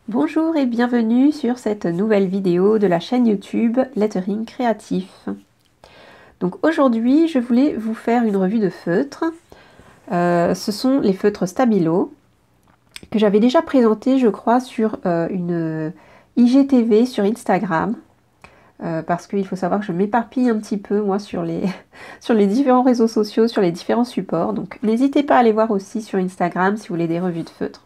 Bonjour et bienvenue sur cette nouvelle vidéo de la chaîne YouTube Lettering Créatif. Donc aujourd'hui, je voulais vous faire une revue de feutres. Ce sont les feutres Stabilo que j'avais déjà présenté, je crois, sur une IGTV sur Instagram. Parce qu'il faut savoir que je m'éparpille un petit peu, moi, sur les, sur les différents réseaux sociaux, sur les différents supports. Donc n'hésitez pas à aller voir aussi sur Instagram si vous voulez des revues de feutres.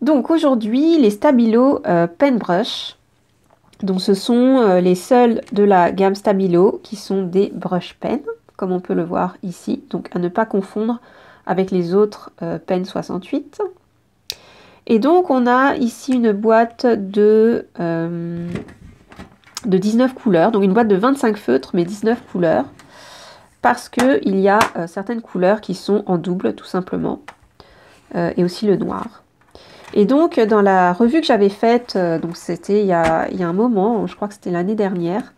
Donc aujourd'hui, les Stabilo Pen Brush. Donc ce sont les seuls de la gamme Stabilo qui sont des brush pens, comme on peut le voir ici. Donc à ne pas confondre avec les autres Pen 68. Et donc on a ici une boîte de 19 couleurs, donc une boîte de 25 feutres, mais 19 couleurs, parce qu'il y a certaines couleurs qui sont en double, tout simplement, et aussi le noir. Et donc, dans la revue que j'avais faite, donc c'était il y a un moment, je crois que c'était l'année dernière,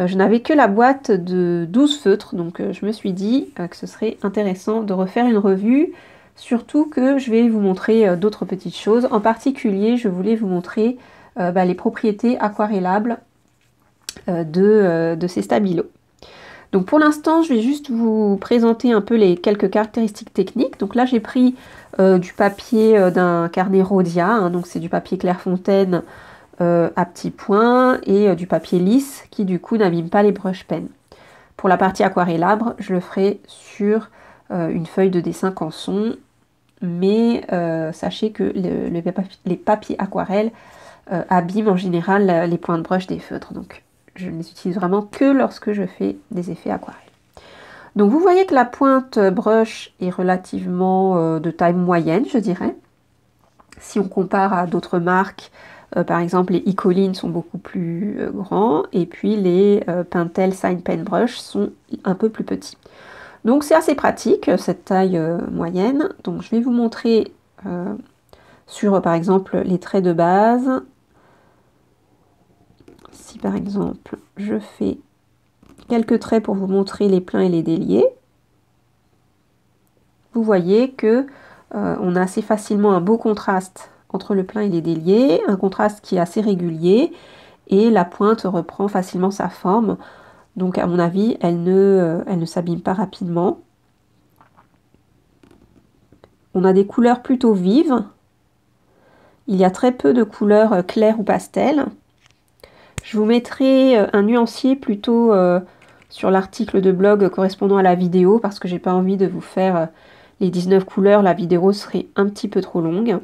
je n'avais que la boîte de 12 feutres, donc je me suis dit que ce serait intéressant de refaire une revue, surtout que je vais vous montrer d'autres petites choses. En particulier, je voulais vous montrer les propriétés aquarellables de ces stabilos. Donc pour l'instant, je vais juste vous présenter un peu les quelques caractéristiques techniques. Donc là, j'ai pris du papier d'un carnet Rhodia, hein, donc c'est du papier Clairefontaine à petits points et du papier lisse qui du coup n'abîme pas les brush pens. Pour la partie aquarellable, je le ferai sur une feuille de dessin canson, mais sachez que les papiers aquarelles abîment en général les points de brush des feutres. Donc je ne les utilise vraiment que lorsque je fais des effets aquarelles. Donc vous voyez que la pointe brush est relativement de taille moyenne, je dirais. Si on compare à d'autres marques, par exemple les Icoline sont beaucoup plus grands, et puis les Pentel Sign Pen Brush sont un peu plus petits. Donc c'est assez pratique, cette taille moyenne. Donc je vais vous montrer sur par exemple les traits de base. Si par exemple je fais quelques traits pour vous montrer les pleins et les déliés, vous voyez que on a assez facilement un beau contraste entre le plein et les déliés, un contraste qui est assez régulier et la pointe reprend facilement sa forme. Donc à mon avis, elle ne s'abîme pas rapidement. On a des couleurs plutôt vives. Il y a très peu de couleurs claires ou pastel. Je vous mettrai un nuancier plutôt sur l'article de blog correspondant à la vidéo parce que j'ai pas envie de vous faire les 19 couleurs. La vidéo serait un petit peu trop longue.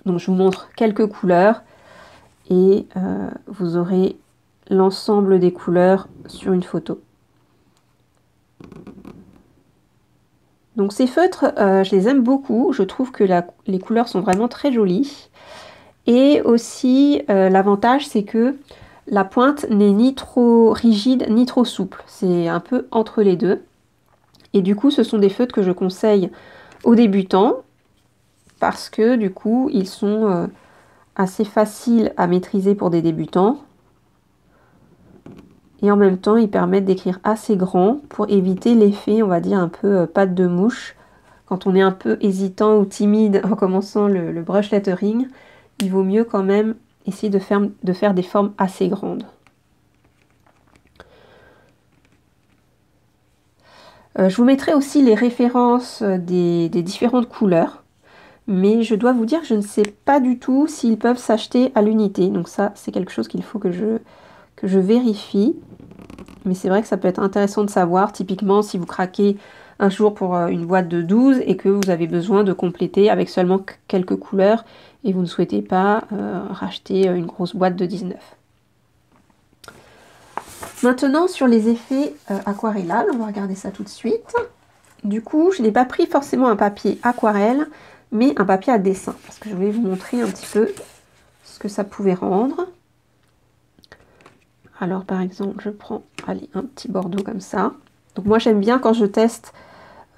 Donc je vous montre quelques couleurs et vous aurez l'ensemble des couleurs sur une photo. Donc ces feutres, je les aime beaucoup. Je trouve que les couleurs sont vraiment très jolies. Et aussi, l'avantage, c'est que la pointe n'est ni trop rigide ni trop souple. C'est un peu entre les deux. Et du coup, ce sont des feutres que je conseille aux débutants parce que du coup, ils sont assez faciles à maîtriser pour des débutants. Et en même temps, ils permettent d'écrire assez grand pour éviter l'effet, on va dire, un peu patte de mouche. Quand on est un peu hésitant ou timide en commençant le brush lettering, il vaut mieux quand même essayer de faire des formes assez grandes. Je vous mettrai aussi les références des différentes couleurs. Mais je dois vous dire que je ne sais pas du tout s'ils peuvent s'acheter à l'unité. Donc ça, c'est quelque chose qu'il faut que je vérifie. Mais c'est vrai que ça peut être intéressant de savoir. Typiquement, si vous craquez un jour pour une boîte de 12 et que vous avez besoin de compléter avec seulement quelques couleurs et vous ne souhaitez pas racheter une grosse boîte de 19. Maintenant, sur les effets aquarellables, on va regarder ça tout de suite. Du coup, je n'ai pas pris forcément un papier aquarelle, mais un papier à dessin, parce que je voulais vous montrer un petit peu ce que ça pouvait rendre. Alors par exemple, je prends allez, un petit bordeaux comme ça. Donc moi j'aime bien quand je teste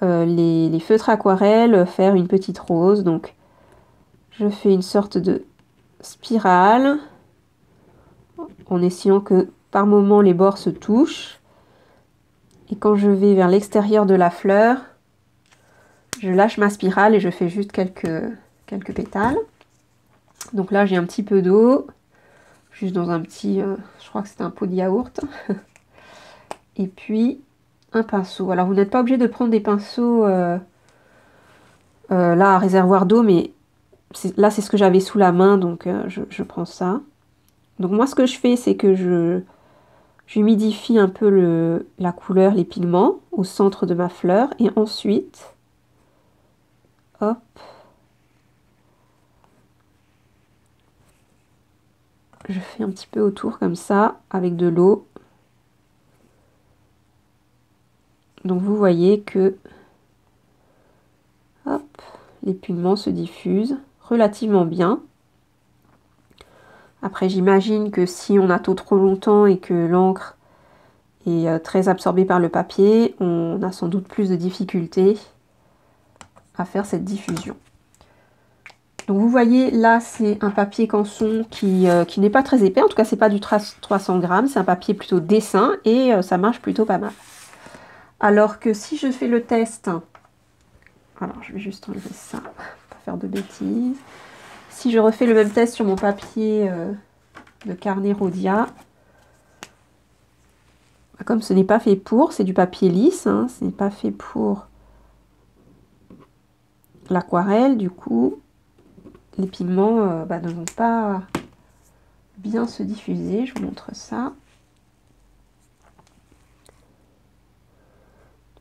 les feutres aquarelles, faire une petite rose. Donc je fais une sorte de spirale, en essayant que par moment les bords se touchent. Et quand je vais vers l'extérieur de la fleur, je lâche ma spirale et je fais juste quelques pétales. Donc là, j'ai un petit peu d'eau, juste dans un petit, je crois que c'était un pot de yaourt. Et puis, un pinceau. Alors, vous n'êtes pas obligé de prendre des pinceaux là à réservoir d'eau, mais là, c'est ce que j'avais sous la main, donc je prends ça. Donc moi, ce que je fais, c'est que j'humidifie un peu la couleur, les pigments au centre de ma fleur. Et ensuite, hop, je fais un petit peu autour comme ça, avec de l'eau. Donc vous voyez que, hop, les pigments se diffusent relativement bien. Après, j'imagine que si on attend trop longtemps et que l'encre est très absorbée par le papier, on a sans doute plus de difficultés à faire cette diffusion. Donc vous voyez, là, c'est un papier canson qui n'est pas très épais. En tout cas, c'est pas du 300 grammes. C'est un papier plutôt dessin et ça marche plutôt pas mal. Alors que si je fais le test... Alors, je vais juste enlever ça, pour pas faire de bêtises. Si je refais le même test sur mon papier de carnet Rhodia, comme ce n'est pas fait pour, c'est du papier lisse, hein, ce n'est pas fait pour l'aquarelle, du coup, les pigments ne vont pas bien se diffuser. Je vous montre ça.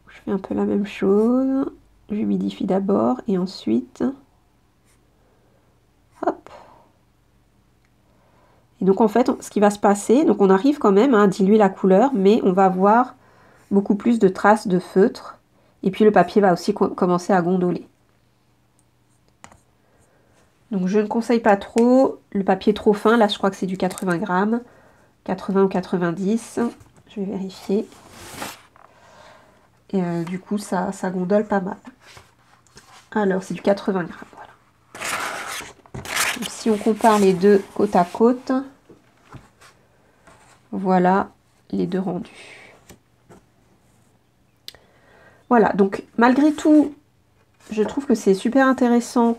Je fais un peu la même chose. J'humidifie d'abord et ensuite, hop. Et donc en fait, ce qui va se passer, donc on arrive quand même à diluer la couleur, mais on va avoir beaucoup plus de traces de feutre. Et puis le papier va aussi commencer à gondoler. Donc je ne conseille pas trop le papier trop fin. Là, je crois que c'est du 80 grammes. 80 ou 90. Je vais vérifier. Et du coup, ça gondole pas mal. Alors, c'est du 80 grammes. Voilà. Donc, si on compare les deux côte à côte, voilà les deux rendus. Voilà, donc malgré tout, je trouve que c'est super intéressant.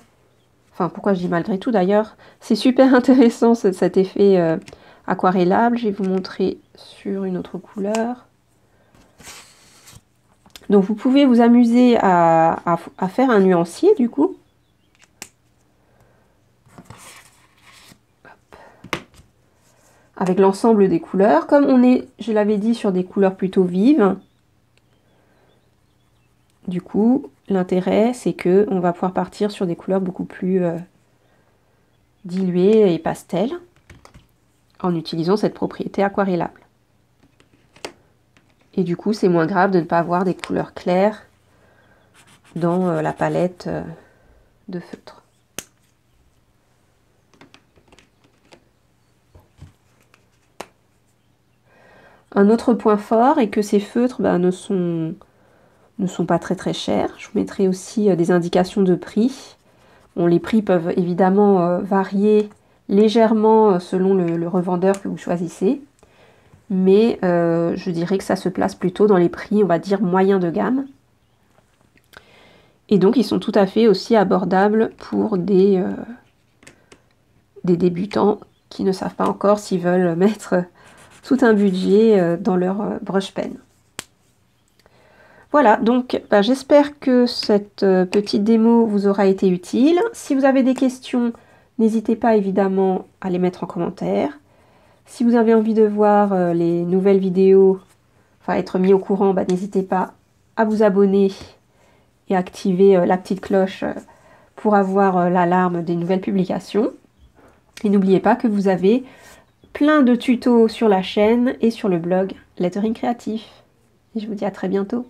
Enfin, pourquoi je dis malgré tout d'ailleurs? C'est super intéressant cet effet aquarellable. Je vais vous montrer sur une autre couleur. Donc vous pouvez vous amuser à faire un nuancier du coup. Hop. Avec l'ensemble des couleurs. Comme on est, je l'avais dit, sur des couleurs plutôt vives. Du coup, l'intérêt, c'est que on va pouvoir partir sur des couleurs beaucoup plus diluées et pastel en utilisant cette propriété aquarellable. Et du coup, c'est moins grave de ne pas avoir des couleurs claires dans la palette de feutre. Un autre point fort est que ces feutres ne sont pas très chers. Je vous mettrai aussi des indications de prix. Bon, les prix peuvent évidemment varier légèrement selon le revendeur que vous choisissez. Mais je dirais que ça se place plutôt dans les prix, on va dire, moyens de gamme. Et donc, ils sont tout à fait aussi abordables pour des débutants qui ne savent pas encore s'ils veulent mettre tout un budget dans leur brush pen. Voilà, donc j'espère que cette petite démo vous aura été utile. Si vous avez des questions, n'hésitez pas évidemment à les mettre en commentaire. Si vous avez envie de voir les nouvelles vidéos, enfin être mis au courant, n'hésitez pas à vous abonner et activer la petite cloche pour avoir l'alarme des nouvelles publications. Et n'oubliez pas que vous avez plein de tutos sur la chaîne et sur le blog Lettering Créatif. Et je vous dis à très bientôt.